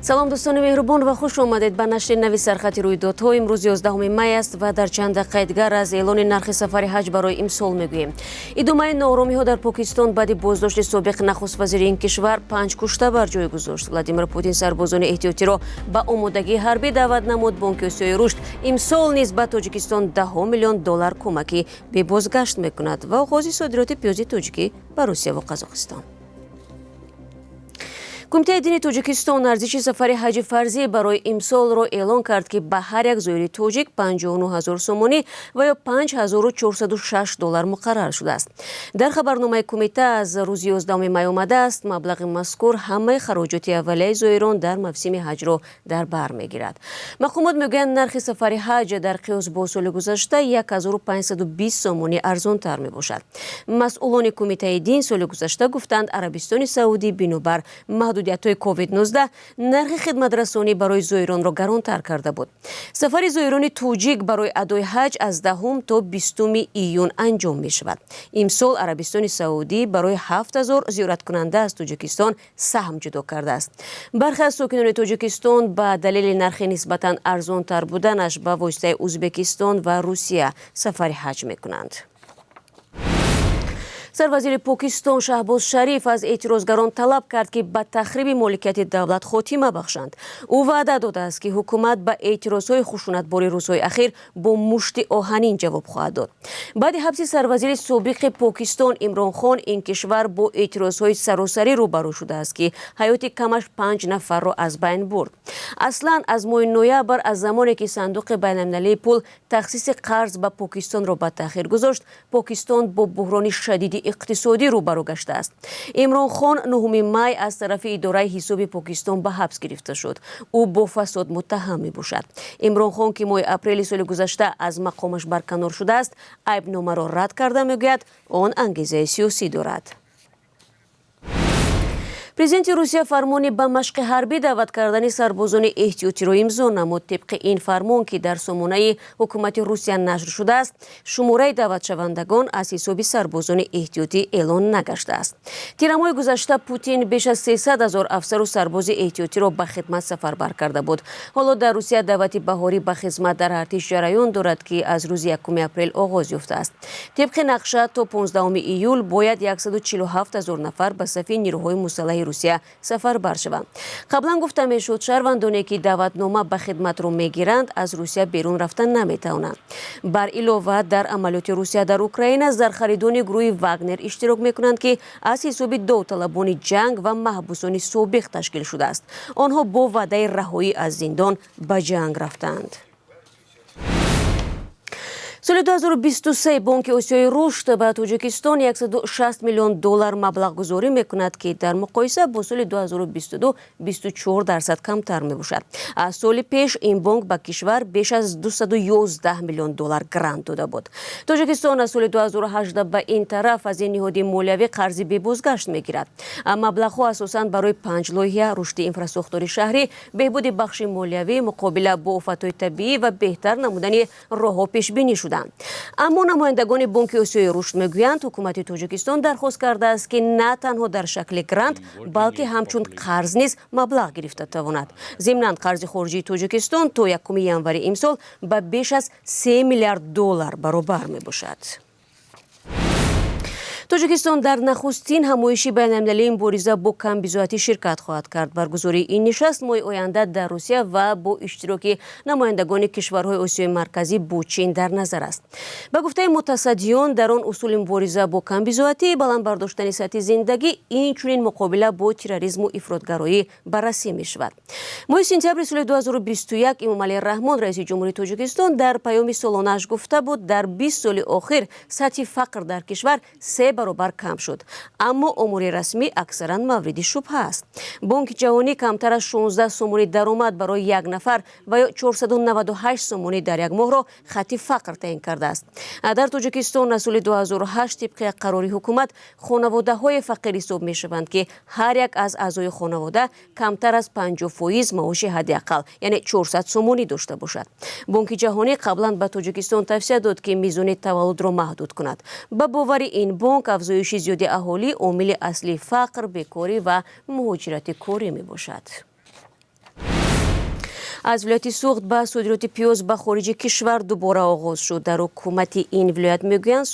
салом дӯстони меҳрубон ва хуш омадед ба нашри нави сархати рӯйдодҳо. имрӯз 11 май аст ва дар чанд дақиқа дигар аз эълони нархи сафари ҳаҷ барои имсол мегӯем. идомаи нооромиҳо дар покистон баъди боздошти собиқ нахуствазири ин кишвар 5 кушта бар ҷой гузошт. Владимир Путин сарбозони эҳтиётиро ба омодагии ҳарбӣ даъват намуд. Бонки Осиёи рушд имсол низ ба Тоҷикистон $10 миллион кӯмакӣ бебозгашт мекунад ва оғози содироти пиёзи тоҷикӣ ба Русия ва Қазоқистон. Кумитаи дини Тоҷикистон арзиши сафари ҳаҷи фарзӣ барои имсолро эълон кард, ки ба ҳар як зоири тоҷик 59 000 сомонӣ ва ё $5406 муқаррар шудааст. Дар хабарномаи кумита аз рӯзи 11 май омадааст, маблағи мазкур ҳамаи хароҷоти аввалияи зоирон дар мавсими ҳаҷро дар бар мегирад. Мақомот мегӯянд нархи сафари ҳаҷ дар қиёс бо соли гузашта 1520 сомонӣ арзонтар мебошад. Масъулони кумитаи дин соли гузашта гуфтанд, Арабистони Саудӣ бинобар маҳдудиятҳои COVID-19 нархи хидматрасонӣ барои зоиронро гаронтар карда буд. Сафари зоирони тоҷик барои адои ҳаҷ аз 10 то 20 июн анҷом мешавад. Имсол Арабистони Саудӣ барои 7000 зиёраткунанда аз Тоҷикистон саҳм ҷудо кардааст. Бархе аз сокинони Тоҷикистон ба далели нархи нисбатан арзонтар буданаш ба воситаи Узбекистон ва Русия сафари ҳаҷ мекунанд. Сарвазири Покистон Шаҳбоз Шариф аз эътирозгарон талаб кард, ки ба тахриби моликияти давлат хотима бахшанд. Ӯ ваъда додааст, ки ҳукумат ба эътирозҳои хушунатбори рӯзҳои ахир бо мушти оҳанин ҷавоб хоҳад дод. баъди ҳабси сарвазири собиқи Покистон Имрон Хон, ин кишвар бо эътирозҳои саросарӣ рӯбарӯ шудааст, ки ҳаёти камаш 5 нафарро аз байн бурд. Аслан аз моҳи ноябр, аз замоне ки сандуқи байналмилалии пул тахсиси қарз ба Покистонро ба таъхир гузошт, Покистон бо буҳрони шадиди иқтисодӣ рӯбарӯ гаштааст. Имрон Хон 9 май аз тарафи идораи ҳисоби Покистон ба ҳабс гирифта шуд. Ӯ бо фасод муттаҳам мебошад. Имрон Хон, ки моҳи апрели соли гузашта аз мақомаш барканор шудааст, айбномаро рад карда мегӯяд, он ангезаи сиёсӣ дорад. Президенти Русия фармони ба машқи ҳарбӣ даъват кардани сарбозони эҳтиётиро имзо намуд. Тибқи ин фармон, ки дар сомонаи ҳукумати Русия нашр шудааст, шумораи даъватшавандагон аз ҳисоби сарбозони эҳтиётӣ эълон нагаштааст. Тирамоҳи гузашта Путин беш аз 300 000 афсару сарбози эҳтиётиро ба хидмат сафарбар карда буд. ҳоло дар Русия даъвати баҳорӣ ба хизмат дар артиш ҷараён дорад, ки аз рӯзи 1 апрел оғоз ёфтааст. Тибқи нақша то 15 июл бояд 147 000 нафар ба сафи нирӯҳои мусаллаҳи Русия сафарбар шаванд. қаблан гуфта мешуд, шаҳрвандоне, ки даъватнома ба хидматро мегиранд, аз Русия берун рафта наметавонанд. Бар илова, дар амалиёти Русия дар Украина зархаридони гурӯҳи Вагнер иштирок мекунанд, ки аз ҳисоби довталабони ҷанг ва маҳбусони собиқ ташкил шудааст. Онҳо бо ваъдаи раҳоӣ аз зиндон ба ҷанг рафтанд. соли 2023 Бонки Осиёи рушд ба Тоҷикистон $160 миллион маблағгузорӣ мекунад, ки дар муқоиса бо соли 2022 24% камтар мебошад. аз соли пеш ин бонк ба кишвар беш аз $211 миллион грант дода буд. Тоҷикистон аз соли 2018 ба ин тараф аз ин ниҳоди молиявӣ қарзи бебозгашт мегирад. маблағҳо асосан барои 5 лоиҳа рушди инфраструктури шаҳрӣ, беҳбуди бахши молиявӣ, муқобила бо офатҳои табиӣ ва беҳтар намудани роҳҳо пешбинӣ шуданд. аммо намояндагони Бонки Осиёи рушд мегӯянд, ҳукумати Тоҷикистон дархост кардааст, ки на танҳо дар шакли грант, балки ҳамчун қарз низ маблағ гирифта тавонад. зимнан қарзи хориҷии Тоҷикистон то 1 январи имсол ба беш аз $3 миллиард баробар мебошад. Тоҷикистон дар нахустин ҳамоиши байналмилалии мубориза бо камбизоатӣ ширкат хоҳад кард. баргузории ин нишаст моҳи оянда дар Русия ва бо иштироки намояндагони кишварҳои Осиёи марказӣ бо Чин дар назар аст. ба гуфтаи мутасаддиён, дар он усули мубориза бо камбизоатӣ, баландбардоштани сатҳи зиндагӣ, инчунин муқобила бо терроризму ифротгароӣ баррасӣ мешавад. моҳи сентябри соли 2021 Эмомалӣ Раҳмон, раиси ҷумҳурии Тоҷикистон, дар паёми солонааш гуфта буд, дар 20 соли охир сатҳи фақр дар кишвар 3 баробар кам шуд. аммо омори расмӣ аксаран мавриди шубҳа аст. Бонки ҷаҳонӣ камтар аз 16 сомонӣ даромад барои як нафар ва ё 498 сомонӣ дар як моҳро хатти фақр таъин кардааст. дар Тоҷикистон аз соли 2008 тибқи қарори ҳукумат хонаводаҳои фақир ҳисоб мешаванд, ки ҳар як аз аъзои хонавода камтар аз 50% маоши ҳадди аққал, яъне 400 сомонӣ дошта бошад. Бонки ҷаҳонӣ қаблан ба Тоҷикистон тавсия дод, ки мизони таваллудро маҳдуд кунад. ба бовари ин бонк афзоиши зиёди аҳолӣ омили аслии фақр, бекорӣ ва муҳоҷирати корӣ мебошад. از ولایت سوخت به صادرات پیاز به خارج کشور دوباره آغاز شد. در حکومت این ولایت میگویند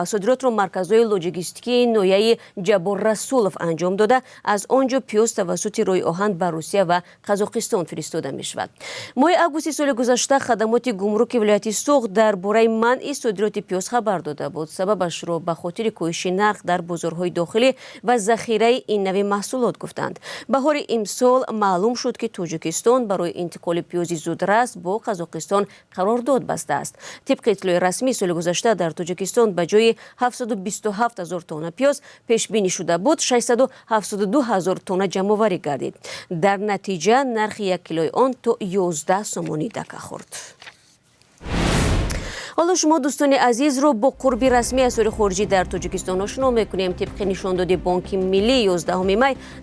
صادرات را مرکزهای لوجستیکی نویه جبار رسولف انجام داده، از آنجا پیاز توسط راه آهن به روسیه و قزاقستان فرستاده می شود. ماه آگوست سال گذشته خدمات گمرک ولایت سوخت درباره منع صادرات پیاز خبر داده بود. سببش را به خاطر کاهش نرخ در بازارهای داخلی و ذخیره این نوع محصولات گفتند. بهار امسال معلوم شد که تاجیکستان برای انتقال پیاز زودرس با قزاقستان قرارداد بسته است. طبق اطلاع رسمی سال گذشته در تاجیکستان به جای 727,000 تن پیاز پیش بینی شده بود 672,000 تن جمع آوری گردید. در نتیجه نرخ یک کیلوی آن تا 11 سومانی دکه خورد. حالا شما دوستان عزیز رو با قرب رسمی اسعار خارجی در تاجیکستان آشنا میکنیم. طبق نشانداد بانک ملی 11 می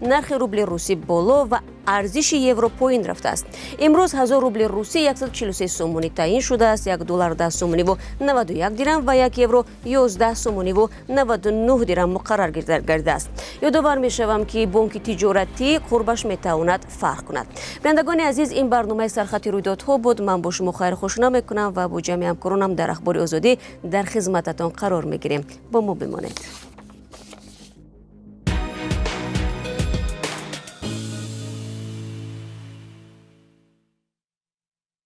نرخ روبل روسی بالا و ارزش یورو پایین رفته است. امروز 1000 روبل روسی 143 سومانی تعیین شده است. $1 10 سومانی و 91 درم و 1 یورو 11 سومانی و 99 درم مقرر گردیده است. یادآور میشوم که بانک تجارتی قربش میتواند فرق کند. بینندگان عزیز، این برنامه سرخط رویدادها بود. من با شما خیر خوشنا میکنم و با جمع همکارانم در اخبار آزادی در خدمتتان قرار میگیریم. با ما بمانید.